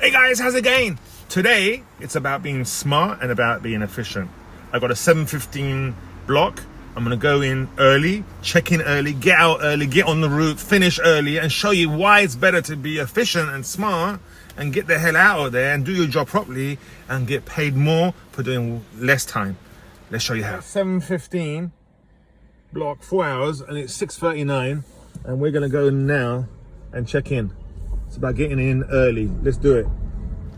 Hey guys, how's it going? Today, it's about being smart and about being efficient. I got a 7:15 block. I'm gonna go in early, check in early, get out early, get on the route, finish early, and show you why it's better to be efficient and smart and get the hell out of there and do your job properly and get paid more for doing less time. Let's show you how. 7:15 block, 4 hours, and it's 6:39, and we're gonna go now and check in. It's about getting in early. Let's do it.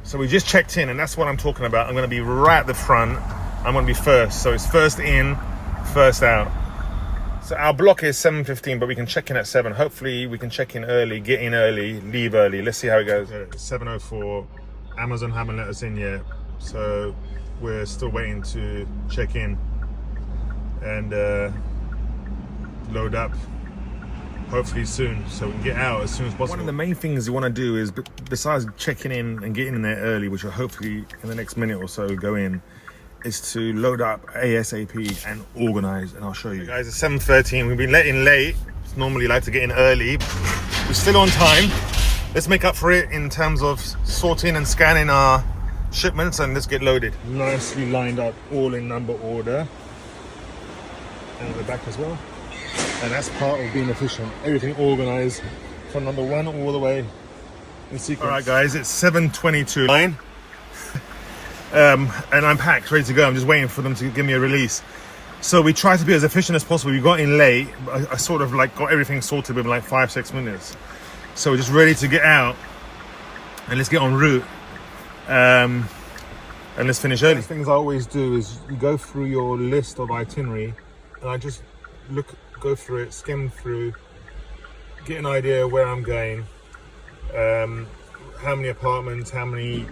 So we just checked in, and that's what I'm talking about. I'm going to be right at the front. I'm going to be first. So it's first in, first out. So our block is 7:15, but we can check in at 7. Hopefully we can check in early, get in early, leave early. Let's see how it goes. 7:04. Amazon haven't let us in yet, so we're still waiting to check in and load up. Hopefully soon, so we can get out as soon as possible. One of the main things you want to do is, besides checking in and getting in there early, which will hopefully in the next minute or so go in, is to load up ASAP and organize, and I'll show you. Guys, it's 7:13. We've been let in late. It's normally like to get in early. We're still on time. Let's make up for it in terms of sorting and scanning our shipments, and let's get loaded. Nicely lined up, all in number order. And the back as well. And that's part of being efficient. Everything organized from number 1 all the way in sequence. All right, guys, it's 7:22. And I'm packed, ready to go. I'm just waiting for them to give me a release. So we try to be as efficient as possible. We got in late. I sort of like got everything sorted within like 5-6 minutes. So we're just ready to get out and let's get en route. And let's finish early. The things I always do is you go through your list of itinerary, and I just go through it, skim through, get an idea where I'm going, how many apartments, how many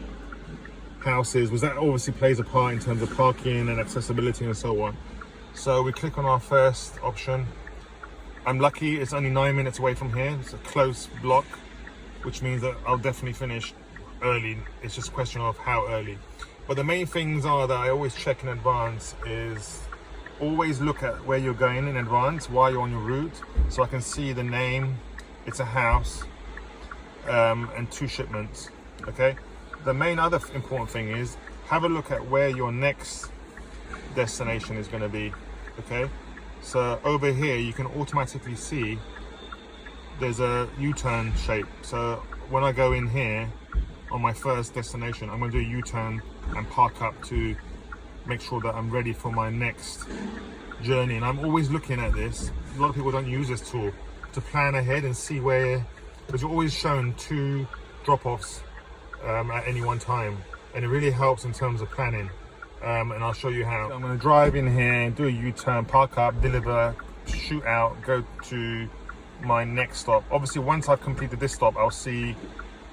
houses, because that obviously plays a part in terms of parking and accessibility and so on. So we click on our first option. I'm lucky, it's only 9 minutes away from here. It's a close block, which means that I'll definitely finish early. It's just a question of how early. But the main things are that I always check in advance is always look at where you're going in advance while you're on your route, so I can see the name, it's a house, and 2 shipments. Okay, the main other important thing is have a look at where your next destination is going to be. Okay, so over here you can automatically see there's a U-turn shape. So when I go in here on my first destination, I'm going to do a U-turn and park up to make sure that I'm ready for my next journey. And I'm always looking at this. A lot of people don't use this tool to plan ahead and see where, because you're always shown 2 drop-offs at any one time, and it really helps in terms of planning. And I'll show you how. So I'm going to drive in here, do a U-turn, park up, deliver, shoot out, go to my next stop. Obviously once I've completed this stop, I'll see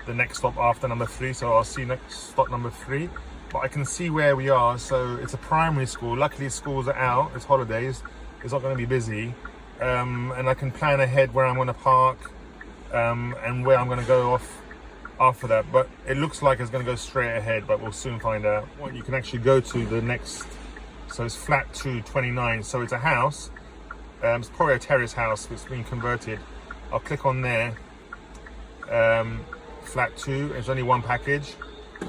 the next stop after number 3, so I'll see next stop number 3. But I can see where we are. So it's a primary school. Luckily schools are out, it's holidays, it's not going to be busy, and I can plan ahead where I'm going to park and where I'm going to go off after that. But it looks like it's going to go straight ahead, but we'll soon find out. What you can actually go to the next, so it's flat 229, so it's a house, it's probably a terrace house that's been converted. I'll click on there, flat 2, there's only 1 package.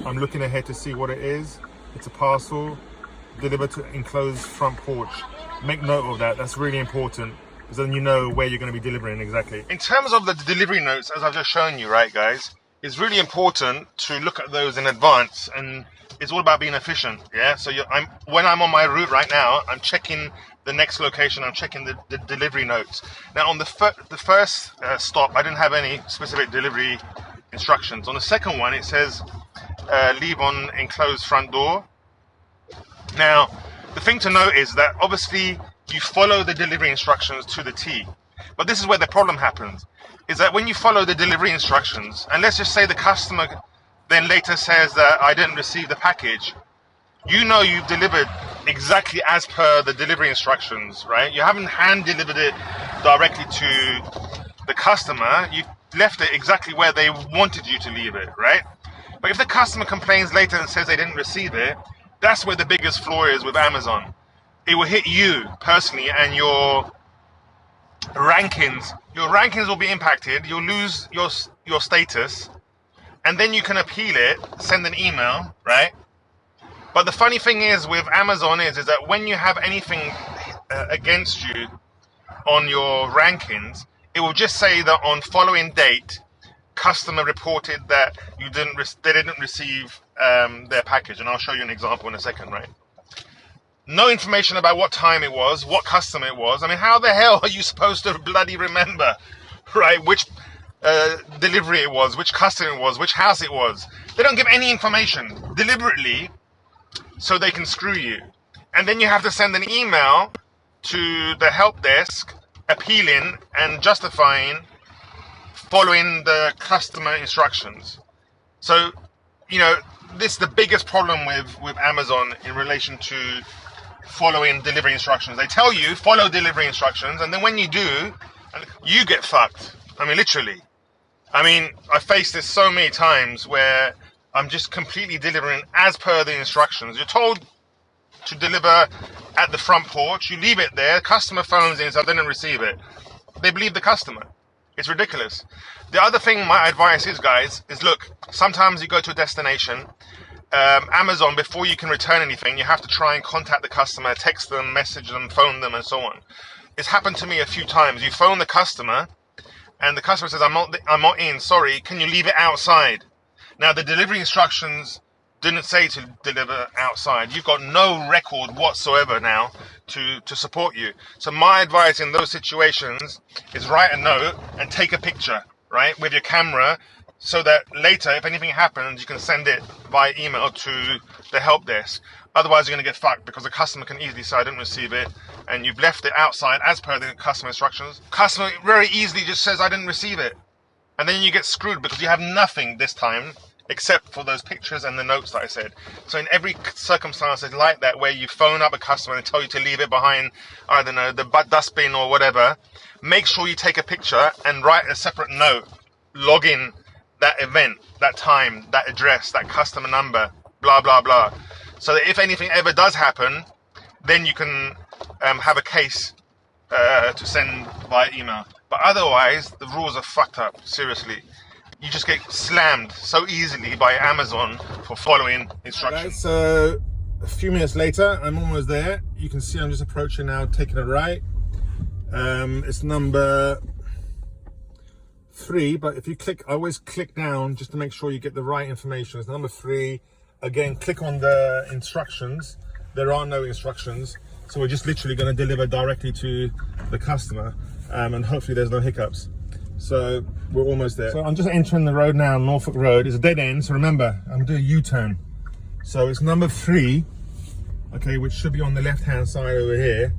I'm looking ahead to see what it is. It's a parcel delivered to enclosed front porch. Make note of that, that's really important, because then you know where you're going to be delivering exactly. In terms of the delivery notes, as I've just shown you, right guys, it's really important to look at those in advance, and it's all about being efficient. Yeah, so when I'm on my route right now, I'm checking the next location, I'm checking the delivery notes. Now on the first stop, I didn't have any specific delivery instructions. On the second one, it says leave on enclosed front door. Now the thing to note is that obviously you follow the delivery instructions to the T, but this is where the problem happens, is that when you follow the delivery instructions, and let's just say the customer then later says that I didn't receive the package, you know you've delivered exactly as per the delivery instructions, right? You haven't hand delivered it directly to the customer, you left it exactly where they wanted you to leave it, right? But if the customer complains later and says they didn't receive it, that's where the biggest flaw is with Amazon. It will hit you personally, and your rankings will be impacted. You'll lose your status, and then you can appeal it, send an email, right? But the funny thing is with Amazon is that when you have anything against you on your rankings, it will just say that on following date, customer reported that they didn't receive their package, and I'll show you an example in a second, right? No information about what time it was, what customer it was. I mean, how the hell are you supposed to bloody remember, right? Which delivery it was, which customer it was, which house it was. They don't give any information deliberately so they can screw you. And then you have to send an email to the help desk appealing and justifying following the customer instructions. So, you know, this is the biggest problem with Amazon in relation to following delivery instructions. They tell you follow delivery instructions, and then when you do, you get fucked. I mean, literally. I mean, I faced this so many times where I'm just completely delivering as per the instructions. You're told to deliver at the front porch, you leave it there, customer phones in and says, I didn't receive it. They believe the customer. It's ridiculous. The other thing my advice is, guys, is look, sometimes you go to a destination, Amazon, before you can return anything, you have to try and contact the customer, text them, message them, phone them, and so on. It's happened to me a few times. You phone the customer, and the customer says, I'm not in, sorry, can you leave it outside? Now, the delivery instructions didn't say to deliver outside. You've got no record whatsoever now to support you. So my advice in those situations is write a note and take a picture, right, with your camera, so that later, if anything happens, you can send it by email to the help desk. Otherwise, you're going to get fucked because the customer can easily say, I didn't receive it, and you've left it outside as per the customer instructions. Customer very easily just says, I didn't receive it. And then you get screwed because you have nothing this time except for those pictures and the notes that I said. So in every circumstance like that, where you phone up a customer and tell you to leave it behind, I don't know, the dustbin or whatever, make sure you take a picture and write a separate note, log in that event, that time, that address, that customer number, blah, blah, blah. So that if anything ever does happen, then you can have a case to send via email. But otherwise, the rules are fucked up, seriously. You just get slammed so easily by Amazon for following instructions. Right, so a few minutes later, I'm almost there. You can see I'm just approaching now, taking a right. It's number 3, but if you click, I always click down just to make sure you get the right information. It's number 3. Again, click on the instructions. There are no instructions. So we're just literally going to deliver directly to the customer, and hopefully there's no hiccups. So we're almost there. So I'm just entering the road now, Norfolk Road. It's a dead end, so remember, I'm doing a U-turn. So it's number 3, okay, which should be on the left-hand side over here.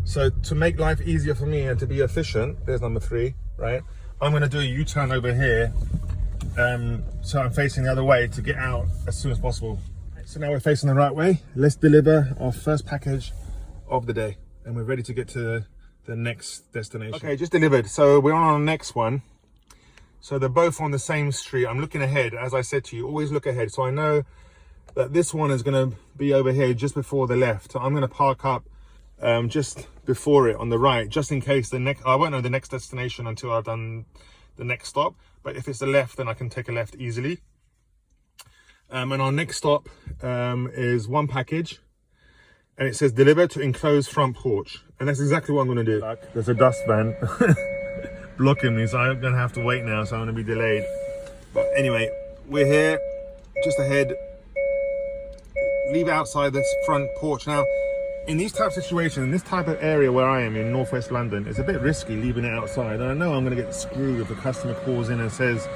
So to make life easier for me and to be efficient, there's number 3, right? I'm gonna do a U-turn over here, so I'm facing the other way to get out as soon as possible. So now we're facing the right way. Let's deliver our first package of the day, and we're ready to get to the next destination. Okay, just delivered. So we're on our next one. So they're both on the same street. I'm looking ahead. As I said to you, always look ahead. So I know that this one is going to be over here just before the left. So I'm going to park up just before it on the right, just in case I won't know the next destination until I've done the next stop. But if it's the left, then I can take a left easily. And our next stop is one package. And it says deliver to enclosed front porch. And that's exactly what I'm going to do. There's a dust van blocking me, so I'm going to have to wait now, so I'm going to be delayed. But anyway, we're here, just ahead. Leave outside this front porch. Now, in these type of situations, in this type of area where I am in northwest London, it's a bit risky leaving it outside. And I know I'm going to get screwed if the customer calls in and says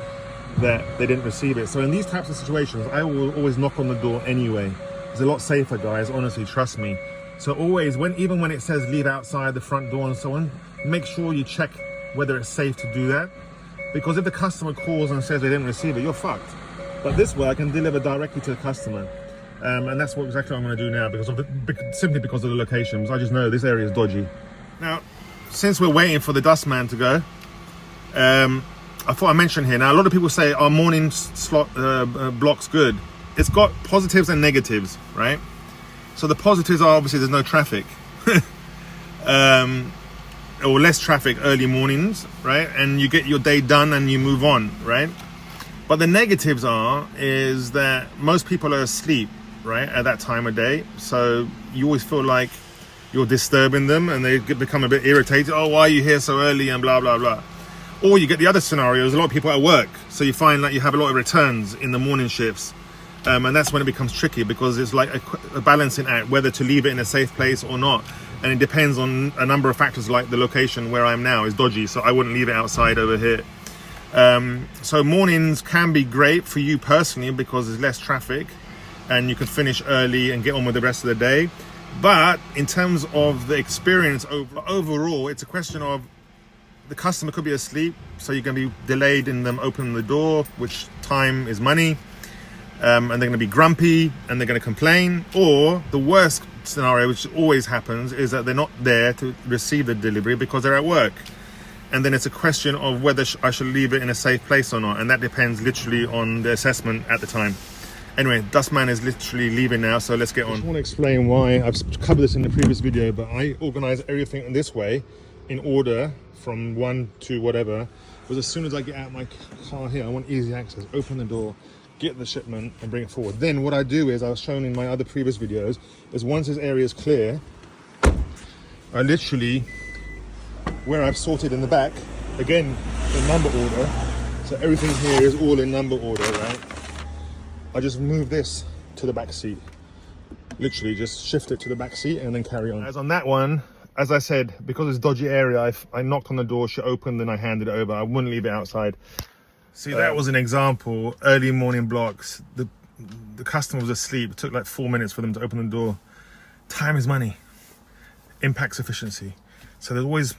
that they didn't receive it. So in these types of situations, I will always knock on the door anyway. It's a lot safer, guys, honestly, trust me. So always, even when it says leave outside the front door and so on, make sure you check whether it's safe to do that. Because if the customer calls and says they didn't receive it, you're fucked. But this way, I can deliver directly to the customer. And that's exactly what I'm going to do now, simply because of the locations. I just know this area is dodgy. Now, since we're waiting for the dustman to go, I thought I'd mention here. Now, a lot of people say our morning slot block's good. It's got positives and negatives, right? So the positives are obviously there's no traffic, or less traffic early mornings, right? And you get your day done and you move on, right? But the negatives is that most people are asleep, right, at that time of day. So you always feel like you're disturbing them and they become a bit irritated. Oh, why are you here so early and blah, blah, blah. Or you get the other scenarios, a lot of people at work. So you find that you have a lot of returns in the morning shifts. And that's when it becomes tricky, because it's like a balancing act, whether to leave it in a safe place or not. And it depends on a number of factors, like the location where I am now is dodgy, so I wouldn't leave it outside over here. So mornings can be great for you personally because there's less traffic and you can finish early and get on with the rest of the day. But in terms of the experience overall, it's a question of the customer could be asleep, so you're going to be delayed in them opening the door, which time is money. And they're going to be grumpy and they're going to complain. Or the worst scenario, which always happens, is that they're not there to receive the delivery because they're at work. And then it's a question of whether I should leave it in a safe place or not. And that depends literally on the assessment at the time. Anyway, Dustman is literally leaving now, so let's get on. I just want to explain why. I've covered this in the previous video, but I organize everything in this way in order from one to whatever. Because as soon as I get out my car here, I want easy access. Open the door, get the shipment and bring it forward. Then what I do is, I was shown in my other previous videos, is once this area is clear, I literally, where I've sorted in the back, again, in number order. So everything here is all in number order, right? I just move this to the back seat. Literally just shift it to the back seat and then carry on. As on that one, as I said, because it's a dodgy area, I knocked on the door, she opened, then I handed it over. I wouldn't leave it outside. See, that was an example. Early morning blocks. The customer was asleep. It took like 4 minutes for them to open the door. Time is money. Impacts efficiency. So there's always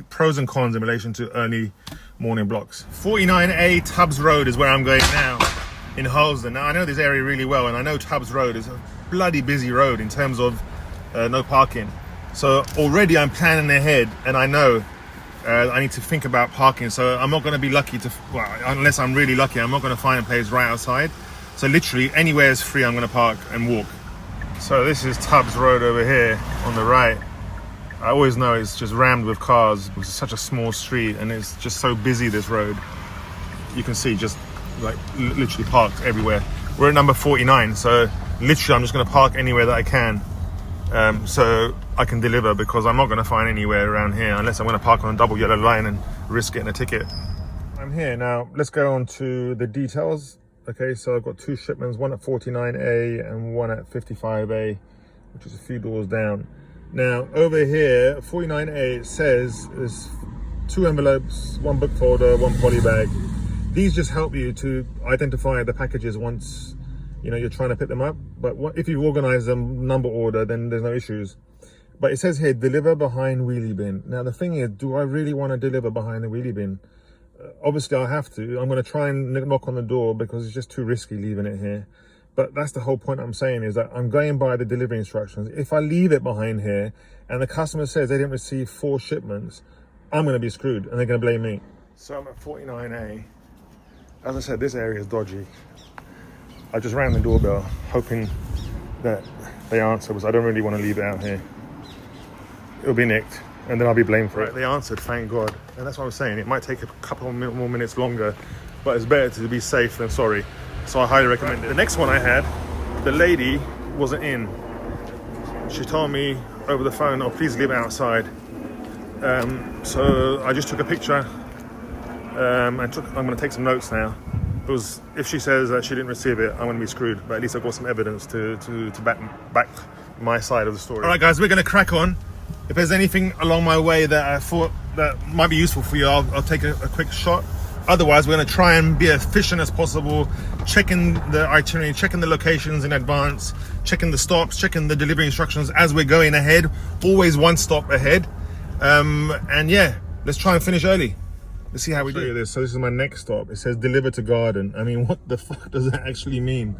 pros and cons in relation to early morning blocks. 49A Tubbs Road is where I'm going now, in Harlesden. Now I know this area really well, and I know Tubbs Road is a bloody busy road in terms of no parking. So already I'm planning ahead, and I know I need to think about parking. So I'm not going to be lucky to, well, unless I'm really lucky, I'm not going to find a place right outside. So literally anywhere is free, I'm going to park and walk. So this is Tubbs Road over here on the right. I always know it's just rammed with cars because it's such a small street and it's just so busy, this road. You can see just like literally parked everywhere. We're at number 49, so literally I'm just going to park anywhere that I can, so I can deliver, because I'm not going to find anywhere around here unless I'm going to park on a double yellow line and risk getting a ticket. I'm here now. Let's go on to the details. Okay, so I've got two shipments, one at 49A and one at 55A, which is a few doors down. Now over here, 49A, it says there's 2 envelopes, 1 book folder, 1 poly bag. These just help you to identify the packages once you're trying to pick them up. But if you organize them number order, then there's no issues. But it says here, deliver behind wheelie bin. Now the thing is, do I really want to deliver behind the wheelie bin? Obviously I have to. I'm going to try and knock on the door because it's just too risky leaving it here. But that's the whole point I'm saying, is that I'm going by the delivery instructions. If I leave it behind here and the customer says they didn't receive 4 shipments, I'm going to be screwed and they're going to blame me. So I'm at 49A. As I said, this area is dodgy. I just rang the doorbell hoping that they answer, because I don't really want to leave it out here. It'll be nicked and then I'll be blamed for it. They answered, thank God. And that's what I was saying. It might take a couple more minutes longer, but it's better to be safe than sorry. So I highly recommend it. The next one I had, the lady wasn't in. She told me over the phone, oh, please leave it outside. So I just took a picture. I'm going to take some notes now. Because if she says that she didn't receive it, I'm going to be screwed. But at least I've got some evidence to back my side of the story. All right, guys, we're going to crack on. If there's anything along my way that I thought that might be useful for you, I'll take a quick shot. Otherwise, we're going to try and be as efficient as possible, checking the itinerary, checking the locations in advance, checking the stops, checking the delivery instructions as we're going ahead. Always one stop ahead. And yeah, let's try and finish early. Let's see how we do this. So this is my next stop. It says deliver to garden. I mean, what the fuck does that actually mean?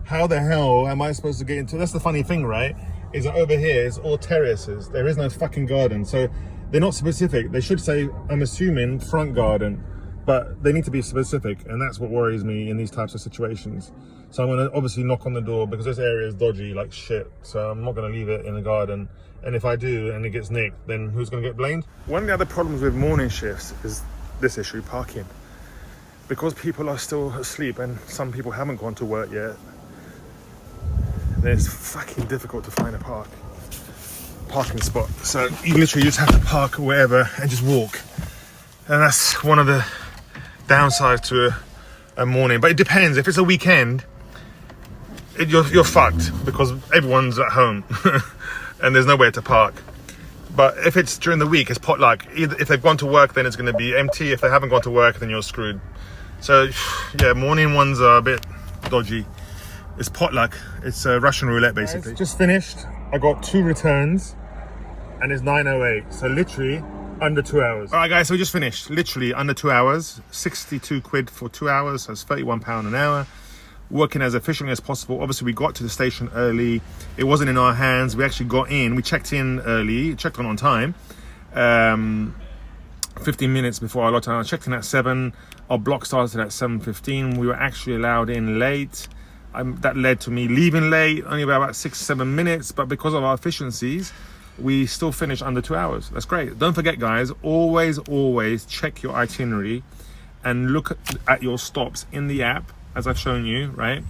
How the hell am I supposed to get into? That's the funny thing, right? Is that over here it's all terraces. There is no fucking garden. So they're not specific. They should say, I'm assuming, front garden. But they need to be specific, and that's what worries me in these types of situations. So I'm going to obviously knock on the door, because this area is dodgy like shit. So I'm not going to leave it in the garden. And if I do and it gets nicked, then who's going to get blamed? One of the other problems with morning shifts is this issue, parking. because people are still asleep and some people haven't gone to work yet, then it's fucking difficult to find a parking spot. So you literally just have to park wherever and just walk. And that's one of the downsides to a morning. But it depends. If it's a weekend, you're fucked because everyone's at home and there's nowhere to park. But if it's during the week, it's potluck. Either if they've gone to work, then it's going to be empty. If they haven't gone to work, then you're screwed. So yeah, morning ones are a bit dodgy. It's potluck. It's Russian roulette, basically. Just finished. I got 2 returns and it's 9:08. So literally under 2 hours. All right, guys, so we just finished. Literally under 2 hours. 62 quid for 2 hours. So it's £31 an hour. Working as efficiently as possible. Obviously, we got to the station early. It wasn't in our hands. We actually got in. We checked in early. Checked on time. 15 minutes before our lot time. I checked in at 7. Our block started at 7:15. We were actually allowed in late. That led to me leaving late, only about 6-7 minutes. But because of our efficiencies, we still finished under 2 hours. That's great. Don't forget, guys, always check your itinerary and look at your stops in the app, as I've shown you, right,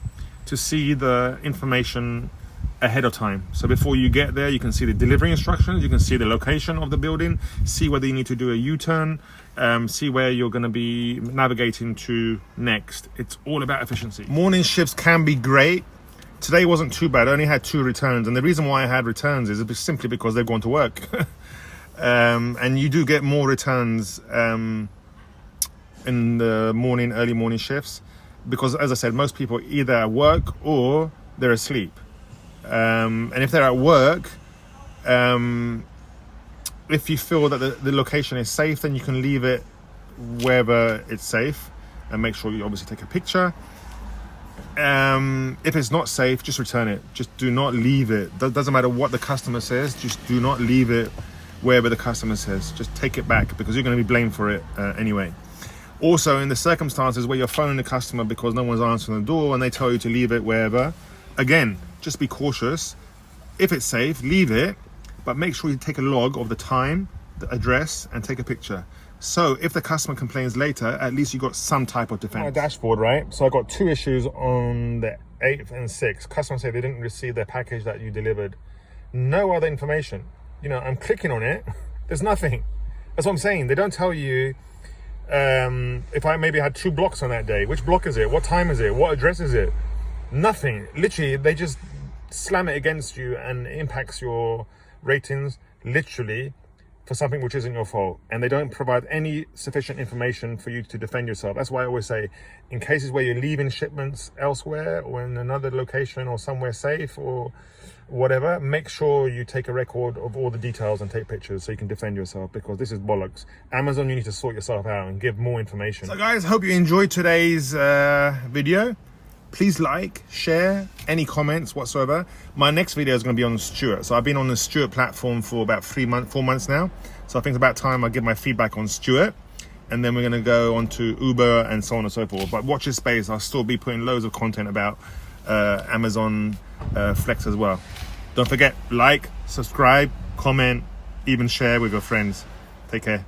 to see the information ahead of time. So before you get there, you can see the delivery instructions, you can see the location of the building, see whether you need to do a U-turn, see where you're going to be navigating to next. It's all about efficiency. Morning shifts can be great. Today wasn't too bad. I only had 2 returns, and the reason why I had returns is simply because they've gone to work. And you do get more returns in the morning, early morning shifts, because as I said, most people are either at work or they're asleep. And if they're at work, if you feel that the location is safe, then you can leave it wherever it's safe and make sure you obviously take a picture. If it's not safe, just return it. Just do not leave it. Doesn't matter what the customer says, just do not leave it wherever the customer says. Just take it back, because you're going to be blamed for it anyway. Also, in the circumstances where you're phoning the customer because no one's answering the door and they tell you to leave it wherever, again, just be cautious. If it's safe, leave it, but make sure you take a log of the time, the address, and take a picture. So if the customer complains later, at least you got some type of defense. My dashboard, right? So I got 2 issues on the 8th and 6th. Customers say they didn't receive their package that you delivered. No other information. You know, I'm clicking on it. There's nothing. That's what I'm saying. They don't tell you if I maybe had 2 blocks on that day. Which block is it? What time is it? What address is it? Nothing. Literally, they just slam it against you and it impacts your ratings, literally, for something which isn't your fault. And they don't provide any sufficient information for you to defend yourself. That's why I always say, in cases where you're leaving shipments elsewhere or in another location or somewhere safe or whatever, make sure you take a record of all the details and take pictures so you can defend yourself, because this is bollocks. Amazon, you need to sort yourself out and give more information. So guys, hope you enjoyed today's video. Please like, share, any comments whatsoever. My next video is going to be on Stuart. So I've been on the Stuart platform for about 4 months now. So I think it's about time I give my feedback on Stuart. And then we're going to go on to Uber and so on and so forth. But watch this space. I'll still be putting loads of content about Amazon Flex as well. Don't forget, like, subscribe, comment, even share with your friends. Take care.